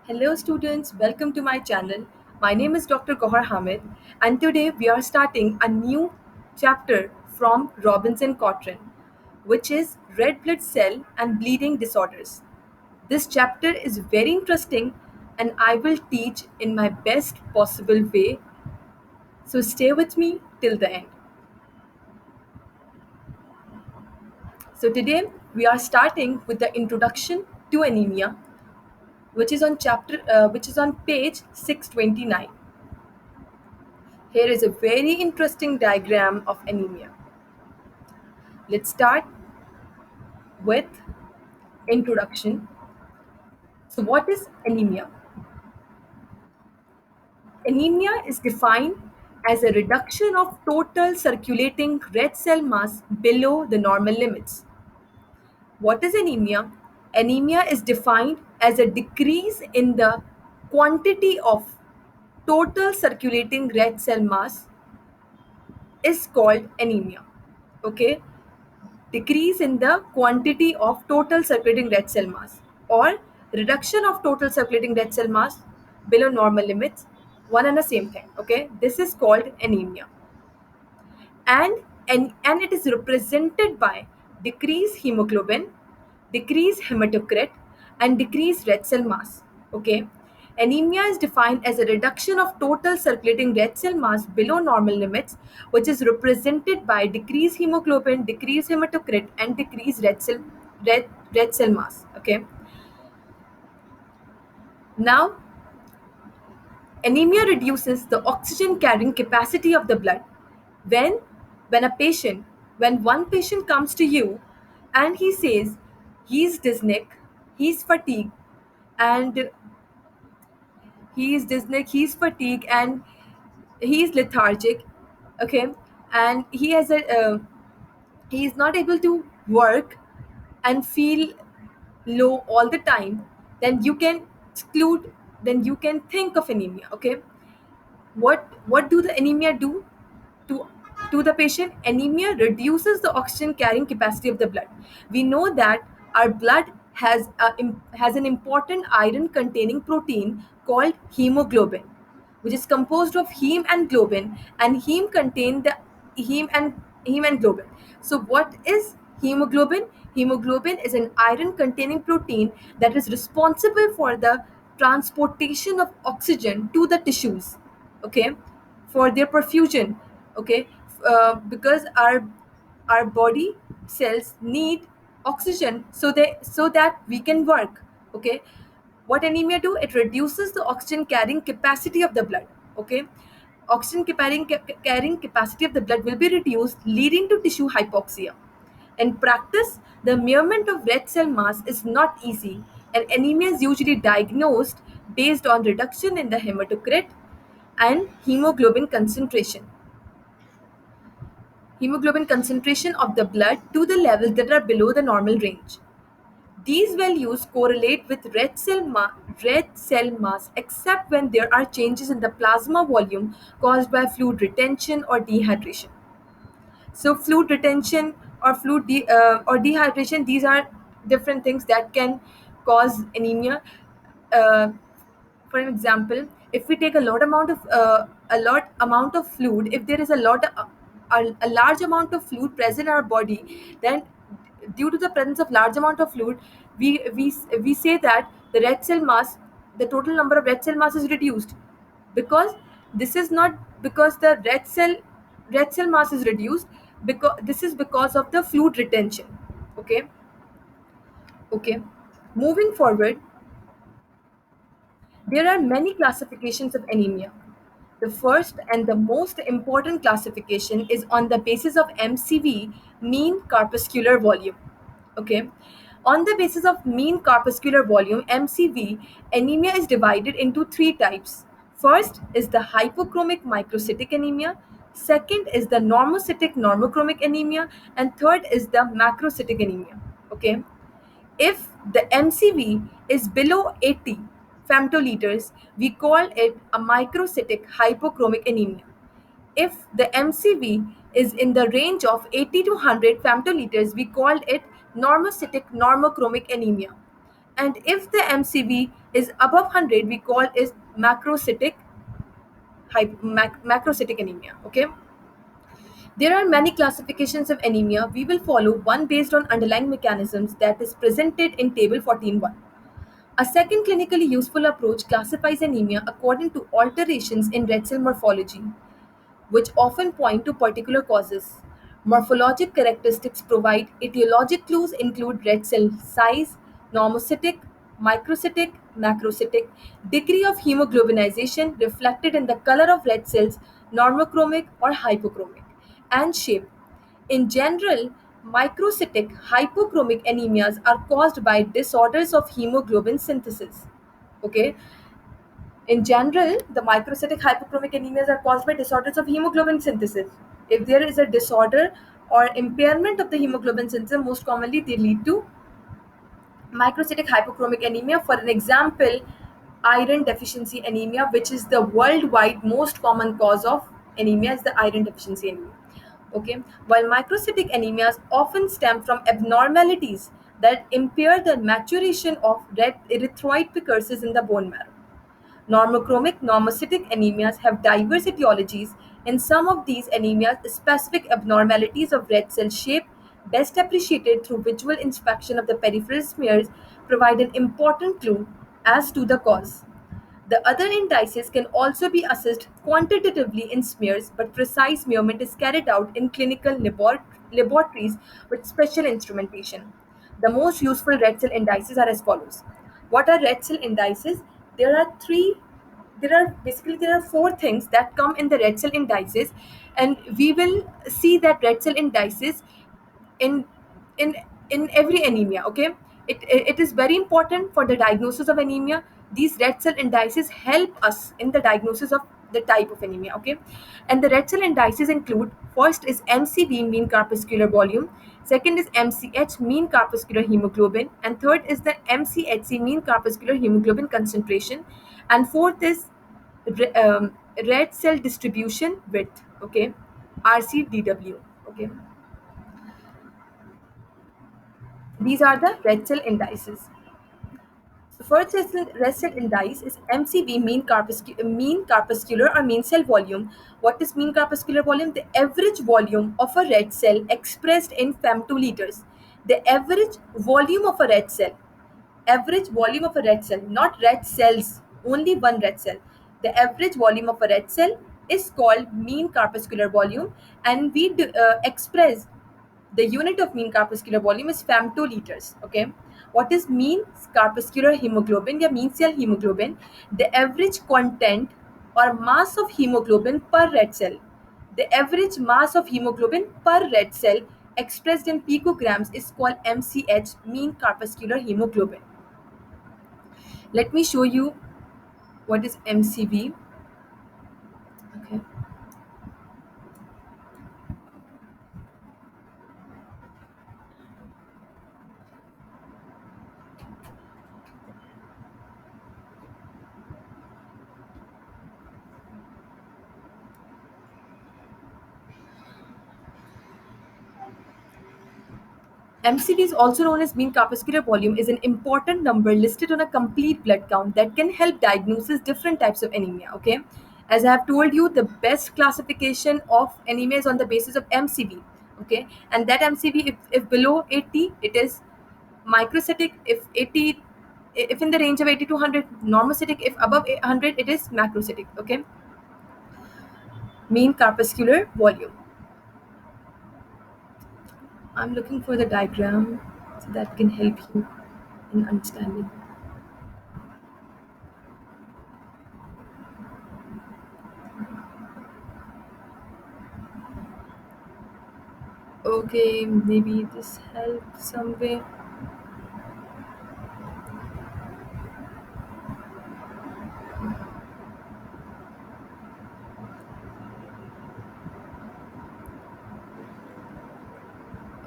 Hello students, welcome to my channel. My name is Dr. Gohar Hamid and today we are starting a new chapter from Robinson Cotran, which is red blood cell and bleeding disorders. This chapter is very interesting and I will teach in my best possible way. So stay with me till the end. So today we are starting with the introduction to anemia, which is on page 629. Here is a very interesting diagram of anemia. Let's start with introduction. So what is anemia? Anemia is defined as a reduction of total circulating red cell mass below the normal limits. What is anemia? Anemia is defined as a decrease in the quantity of total circulating red cell mass is called anemia. Okay? Decrease in the quantity of total circulating red cell mass or reduction of total circulating red cell mass below normal limits, one and the same thing. Okay, this is called anemia. And it is represented by decreased hemoglobin, decreased hematocrit, and decreased red cell mass. Okay, anemia is defined as a reduction of total circulating red cell mass below normal limits, which is represented by decreased hemoglobin, decreased hematocrit, and decreased red cell mass. Okay, now anemia reduces the oxygen carrying capacity of the blood. When when a patient when one patient comes to you and he says he's dyspneic, he's fatigued, and he's fatigued and he's lethargic, okay, and he is not able to work and feel low all the time, then you can exclude then you can think of anemia. Okay, what do the anemia do to the patient? Anemia reduces the oxygen carrying capacity of the blood. We know that our blood has an important iron containing protein called hemoglobin, which is composed of heme and globin, and heme contain the heme and globin. So what is hemoglobin? Hemoglobin is an iron containing protein that is responsible for the transportation of oxygen to the tissues, okay, for their perfusion. Okay, because our body cells need oxygen so that we can work. Okay, what anemia do? It reduces the oxygen carrying capacity of the blood. Okay, carrying capacity of the blood will be reduced, leading to tissue hypoxia. In practice, the measurement of red cell mass is not easy, and anemia is usually diagnosed based on reduction in the hematocrit and hemoglobin concentration of the blood to the levels that are below the normal range. These values correlate with red cell mass except when there are changes in the plasma volume caused by fluid retention or dehydration. So fluid retention or or dehydration, these are different things that can cause anemia. Uh, for an example, if we take a lot amount of fluid, if there is a large amount of fluid present in our body, then due to the presence of large amount of fluid, we say that the total number of red cell mass is reduced, because this is not because the red cell mass is reduced, because this is because of the fluid retention. Okay, okay, moving forward, there are many classifications of anemia. The first and the most important classification is on the basis of MCV, mean corpuscular volume. Okay. On the basis of mean corpuscular volume, MCV, anemia is divided into three types. First is the hypochromic microcytic anemia, second is the normocytic normochromic anemia, and third is the macrocytic anemia. Okay. If the MCV is below 80 femtoliters, we call it a microcytic hypochromic anemia. If the MCV is in the range of 80 to 100 femtoliters, we call it normocytic normochromic anemia. And if the MCV is above 100, we call is macrocytic anemia. Okay, there are many classifications of anemia. We will follow one based on underlying mechanisms that is presented in table 14.1. A second clinically useful approach classifies anemia according to alterations in red cell morphology, which often point to particular causes. Morphologic characteristics provide etiologic clues include red cell size, normocytic, microcytic, macrocytic, degree of hemoglobinization reflected in the color of red cells, normochromic or hypochromic, and shape. In general, microcytic hypochromic anemias are caused by disorders of hemoglobin synthesis. Okay, in general, the microcytic hypochromic anemias are caused by disorders of hemoglobin synthesis. If there is a disorder or impairment of the hemoglobin synthesis, most commonly they lead to microcytic hypochromic anemia. For an example, iron deficiency anemia, which is the worldwide most common cause of anemia, is the iron deficiency anemia. Okay, while microcytic anemias often stem from abnormalities that impair the maturation of red erythroid precursors in the bone marrow. Normochromic normocytic anemias have diverse etiologies. In some of these anemias, specific abnormalities of red cell shape, best appreciated through visual inspection of the peripheral smears, provide an important clue as to the cause. The other indices can also be assessed quantitatively in smears, but precise measurement is carried out in clinical laboratories with special instrumentation. The most useful red cell indices are as follows. What are red cell indices? There are three. There are four things that come in the red cell indices, and we will see that red cell indices in in in every anemia. Okay, it is very important for the diagnosis of anemia. These red cell indices help us in the diagnosis of the type of anemia. Okay, and the red cell indices include: first is MCV, mean corpuscular volume; second is MCH, mean corpuscular hemoglobin; and third is the MCHC, mean corpuscular hemoglobin concentration; and fourth is re- um, red cell distribution width. Okay, RCDW. Okay, these are the red cell indices. The first red cell index is MCV, mean corpuscular or mean cell volume. What is mean corpuscular volume? The average volume of a red cell expressed in femtoliters. The average volume of a red cell, not red cells, only one red cell. The average volume of a red cell is called mean corpuscular volume, and we express the unit of mean corpuscular volume is femtoliters. Okay, what is mean corpuscular hemoglobin? Yeah, mean cell hemoglobin, the average content or mass of hemoglobin per red cell. The average mass of hemoglobin per red cell expressed in picograms is called MCH, mean corpuscular hemoglobin. Let me show you what is MCV. Okay. MCV is also known as mean corpuscular volume, is an important number listed on a complete blood count that can help diagnosis different types of anemia. Okay, as I have told you, the best classification of anemia is on the basis of MCV. Okay, and that MCV, if below 80, it is microcytic. If 80, if in the range of 80 to 100, normocytic. If above 100, it is macrocytic. Okay, mean corpuscular volume. I'm looking for the diagram so that can help you in understanding. Okay, maybe this helps some way.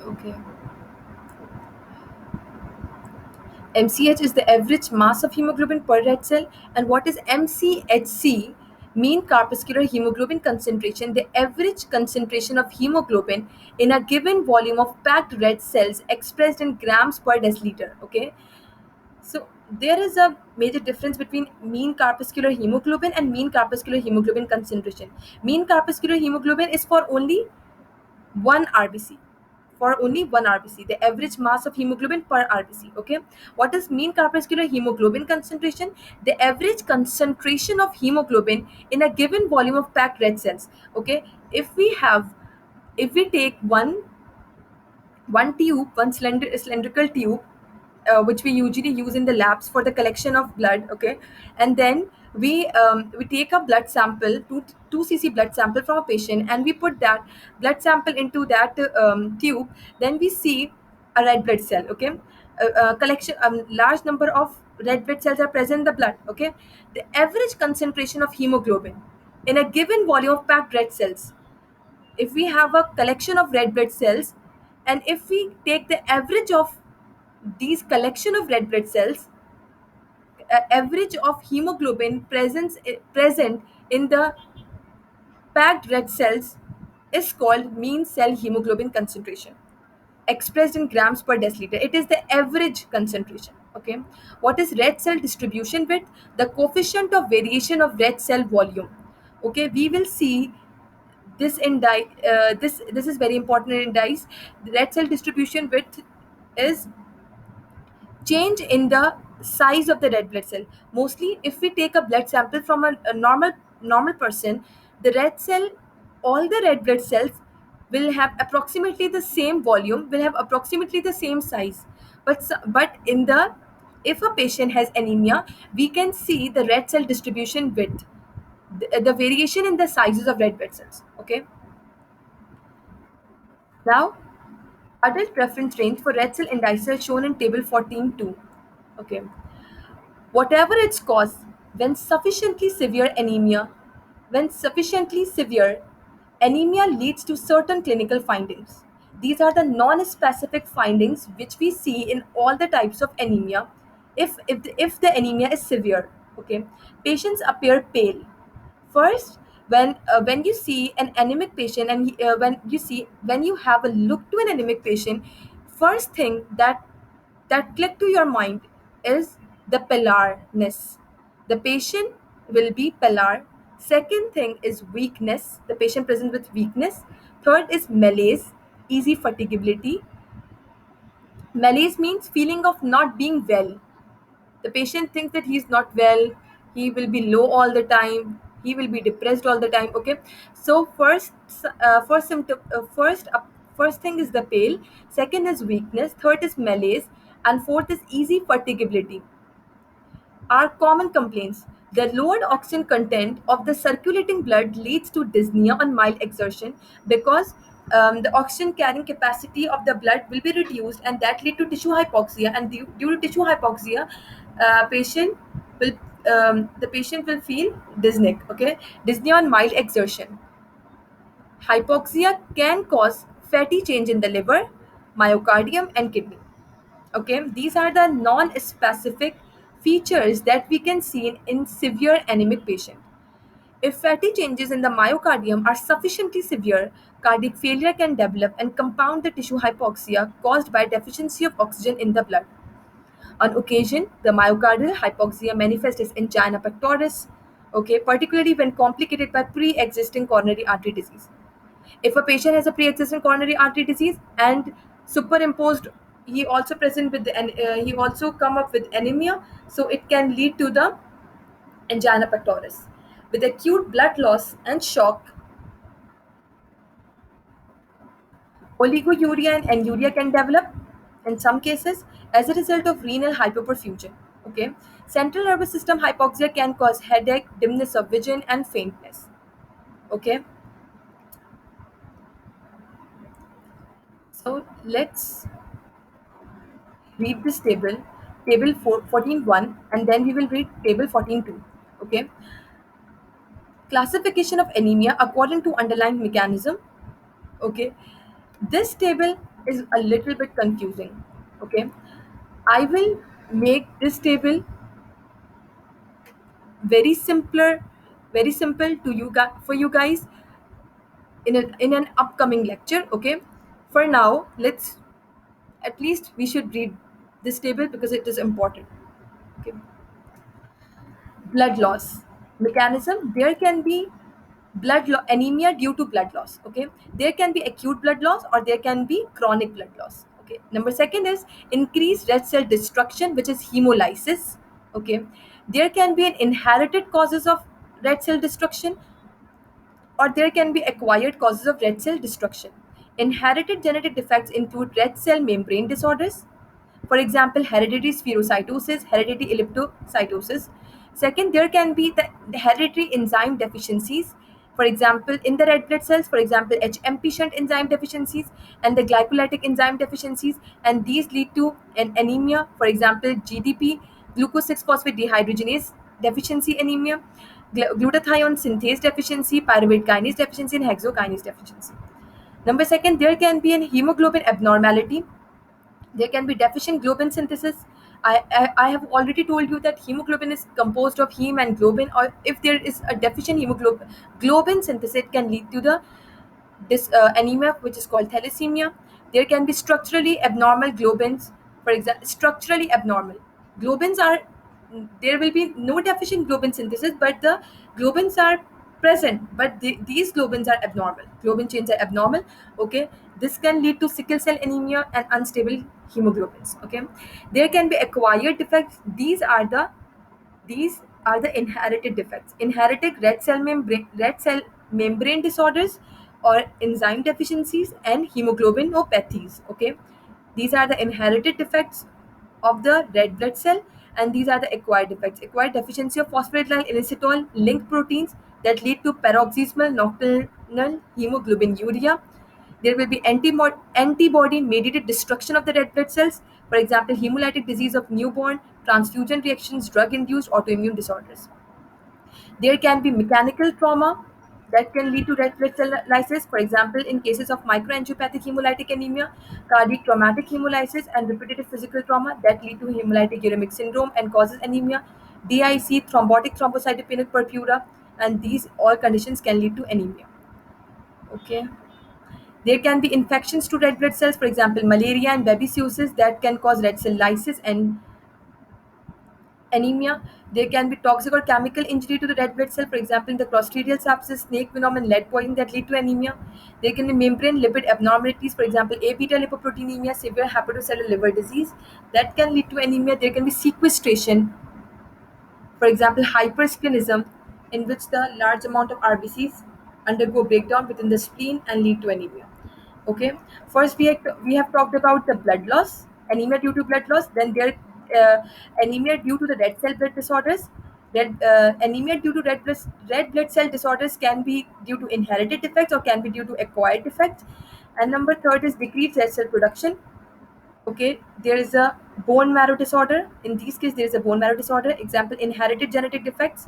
Okay. MCH is the average mass of hemoglobin per red cell. And what is MCHC? Mean corpuscular hemoglobin concentration, the average concentration of hemoglobin in a given volume of packed red cells expressed in grams per deciliter. Okay. So there is a major difference between mean corpuscular hemoglobin and mean corpuscular hemoglobin concentration. Mean corpuscular hemoglobin is for only one RBC, for only one RBC, the average mass of hemoglobin per RBC. Okay, what is mean corpuscular hemoglobin concentration? The average concentration of hemoglobin in a given volume of packed red cells. Okay, if we have, if we take one tube, one cylindrical tube, which we usually use in the labs for the collection of blood. Okay, and then we take a blood sample, 2 cc blood sample from a patient, and we put that blood sample into that tube. Then we see a red blood cell. Okay, collection, large number of red blood cells are present in the blood. Okay, the average concentration of hemoglobin in a given volume of packed red cells, if we have a collection of red blood cells, and if we take the average of these collection of red blood cells, average of hemoglobin present in the packed red cells is called mean cell hemoglobin concentration, expressed in grams per deciliter. It is the average concentration. Okay, what is red cell distribution width? The coefficient of variation of red cell volume. Okay, we will see this in this is very important in dice. The red cell distribution width is change in the size of the red blood cell. Mostly if we take a blood sample from a normal person, the red cell, all the red blood cells will have approximately the same volume, will have approximately the same size. But in the, if a patient has anemia, we can see the red cell distribution width, the variation in the sizes of red blood cells. Okay, now adult preference range for red cell indices shown in table 14.2. Okay, whatever its cause, when sufficiently severe anemia, when sufficiently severe anemia leads to certain clinical findings. These are the non-specific findings which we see in all the types of anemia. If the anemia is severe, okay, patients appear pale. First, when you see an anemic patient, and when you have a look to an anemic patient, first thing that click to your mind is the pallorness. The patient will be pallor. Second thing is weakness. The patient presents with weakness. Third is malaise, easy fatigability. Malaise means feeling of not being well. The patient thinks that he's not well, he will be low all the time, he will be depressed all the time. Okay, so first symptom, first thing is the pale, second is weakness, third is malaise, and fourth is easy fatigability are common complaints. The lowered oxygen content of the circulating blood leads to dyspnea on mild exertion, because the oxygen carrying capacity of the blood will be reduced, and that lead to tissue hypoxia. And due to tissue hypoxia, patient will the patient will feel dyspneic. Okay, dyspnea on mild exertion. Hypoxia can cause fatty change in the liver, myocardium, and kidney. Okay, these are the non-specific features that we can see in severe anemic patient. If fatty changes in the myocardium are sufficiently severe, cardiac failure can develop and compound the tissue hypoxia caused by deficiency of oxygen in the blood. On occasion, the myocardial hypoxia manifests as angina pectoris, okay, particularly when complicated by pre-existing coronary artery disease. If a patient has a pre-existing coronary artery disease and superimposed, he also present with he also come up with anemia, so it can lead to the angina pectoris. With acute blood loss and shock, oliguria and anuria can develop in some cases as a result of renal hypoperfusion. Okay, central nervous system hypoxia can cause headache, dimness of vision, and faintness. Okay, so let's read this table, table 14.1, and then we will read table 14.2. Okay, classification of anemia according to underlying mechanism. Okay, this table is a little bit confusing. Okay, I will make this table very simpler, very simple to you guys, for you guys in an upcoming lecture. Okay, for now, let's, at least we should read this table because it is important. Okay. Blood loss mechanism. There can be anemia due to blood loss. Okay, there can be acute blood loss or there can be chronic blood loss. Okay, number second is increased red cell destruction, which is hemolysis. Okay, there can be an inherited causes of red cell destruction or there can be acquired causes of red cell destruction. Inherited genetic defects include red cell membrane disorders, for example, hereditary spherocytosis, hereditary elliptocytosis. Second, there can be the hereditary enzyme deficiencies, for example, in the red blood cells, for example, HMP shunt enzyme deficiencies and the glycolytic enzyme deficiencies, and these lead to an anemia, for example, GDP, glucose 6 phosphate dehydrogenase deficiency anemia, glutathione synthase deficiency, pyruvate kinase deficiency, and hexokinase deficiency. Number second, there can be an hemoglobin abnormality. There can be deficient globin synthesis. I have already told you that hemoglobin is composed of heme and globin, or if there is a deficient hemoglobin globin synthesis, it can lead to the anemia, which is called thalassemia. There can be structurally abnormal globins. For example, structurally abnormal globins are, there will be no deficient globin synthesis, but the globins are present, but these globins are abnormal. Globin chains are abnormal. Okay, this can lead to sickle cell anemia and unstable hemoglobins. Okay, there can be acquired defects. These are the inherited defects. Inherited red cell membrane disorders or enzyme deficiencies and hemoglobinopathies. Okay, these are the inherited defects of the red blood cell, and these are the acquired defects. Acquired deficiency of phosphatidylcholine inositol linked proteins that lead to paroxysmal nocturnal hemoglobinuria. There will be antibody mediated destruction of the red blood cells, for example, hemolytic disease of newborn, transfusion reactions, drug induced autoimmune disorders. There can be mechanical trauma that can lead to red blood cell lysis, for example, in cases of microangiopathic hemolytic anemia, cardiac traumatic hemolysis, and repetitive physical trauma that lead to hemolytic uremic syndrome and causes anemia, DIC, thrombotic thrombocytopenic purpura, and these all conditions can lead to anemia. Okay. There can be infections to red blood cells, for example, malaria and babesiosis that can cause red cell lysis and anemia. There can be toxic or chemical injury to the red blood cell, for example, in the Clostridial sepsis, snake venom, and lead poisoning that lead to anemia. There can be membrane lipid abnormalities, for example, A beta lipoproteinemia, severe hepatocellular liver disease that can lead to anemia. There can be sequestration, for example, hypersplenism, in which the large amount of RBCs undergo breakdown within the spleen and lead to anemia. Okay, first we have talked about the blood loss, anemia due to blood loss. Then there uh, anemia due to the red cell blood disorders. Anemia due to red blood cell disorders can be due to inherited defects or can be due to acquired defects. And number third is decreased red cell production. Okay, there is a bone marrow disorder. In these cases, there is a bone marrow disorder. Example, inherited genetic defects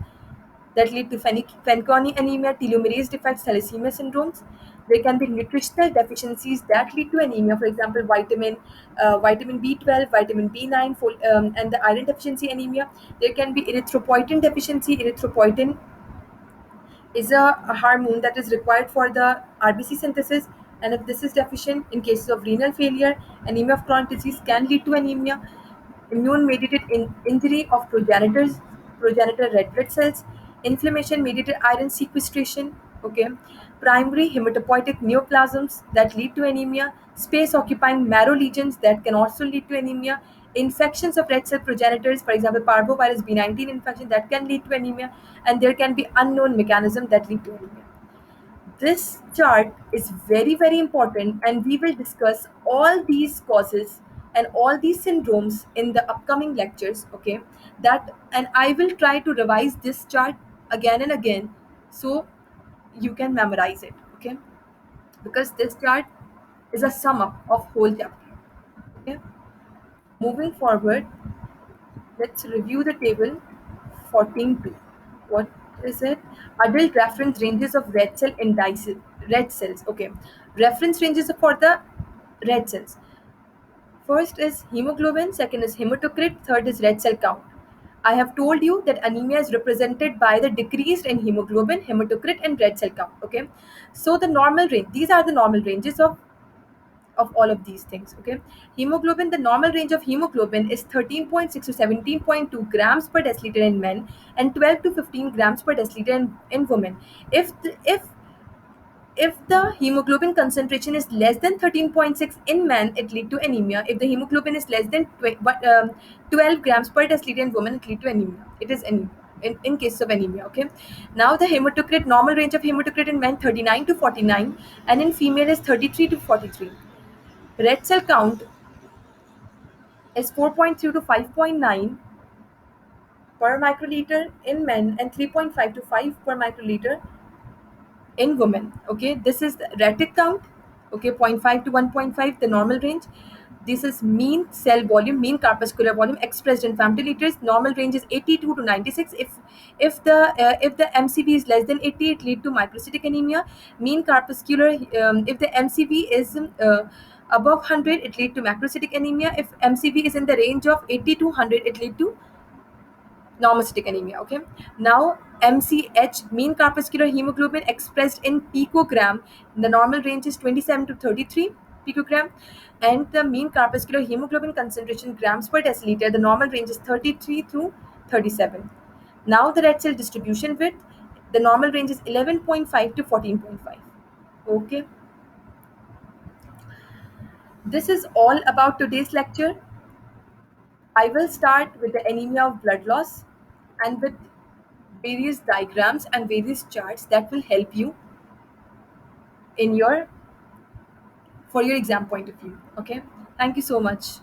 that lead to Fanconi anemia, telomerase defects, thalassemia syndromes. There can be nutritional deficiencies that lead to anemia. For example, vitamin B12, vitamin B9, and the iron deficiency anemia. There can be erythropoietin deficiency. Erythropoietin is a hormone that is required for the RBC synthesis. And if this is deficient, in cases of renal failure, anemia of chronic disease can lead to anemia. Immune mediated injury of progenitor red blood cells, inflammation mediated iron sequestration. Okay, primary hematopoietic neoplasms that lead to anemia, space occupying marrow lesions that can also lead to anemia, infections of red cell progenitors, for example, parvovirus B19 infection that can lead to anemia, and there can be unknown mechanism that lead to anemia. This chart is very, very important, and we will discuss all these causes and all these syndromes in the upcoming lectures. Okay, that, and I will try to revise this chart again and again so you can memorize it. Okay, because this chart is a sum up of whole chapter. Okay, moving forward, let's review the table 14.2. What is it? Adult reference ranges of red cell indices. Red cells. Okay. Reference ranges for the red cells. First is hemoglobin, second is hematocrit, third is red cell count. I have told you that anemia is represented by the decrease in hemoglobin, hematocrit, and red cell count. Okay. So the normal range, these are the normal ranges of of all of these things. Okay, hemoglobin, the normal range of hemoglobin is 13.6 to 17.2 grams per deciliter in men and 12 to 15 grams per deciliter in women. If the hemoglobin concentration is less than 13.6 in men, it lead to anemia. If the hemoglobin is less than 12 grams per deciliter in women, it lead to anemia. It is anemia in case of anemia. Okay. Now the hematocrit, normal range of hematocrit in men 39 to 49, and in female is 33 to 43. Red cell count is 4.3 to 5.9 per microliter in men and 3.5 to 5 per microliter in women. Okay, this is the retic count. Okay, zero point 0.5 to 1.5, the normal range. This is mean cell volume, mean corpuscular volume expressed in femtoliters. Normal range is 82 to 96. If the MCV is less than 80, it lead to microcytic anemia. Mean corpuscular, if the MCV is above 100, it lead to macrocytic anemia. If MCV is in the range of 80 to 100, it lead to normocytic anemia. Okay. Now MCH, mean corpuscular hemoglobin expressed in picogram. The normal range is 27 to 33 picogram, and the mean corpuscular hemoglobin concentration grams per deciliter. The normal range is 33 to 37. Now the red cell distribution width. The normal range is 11.5 to 14.5. Okay. This is all about today's lecture. I will start with the anemia of blood loss and with various diagrams and various charts that will help you in your for your exam point of view. Okay, thank you so much.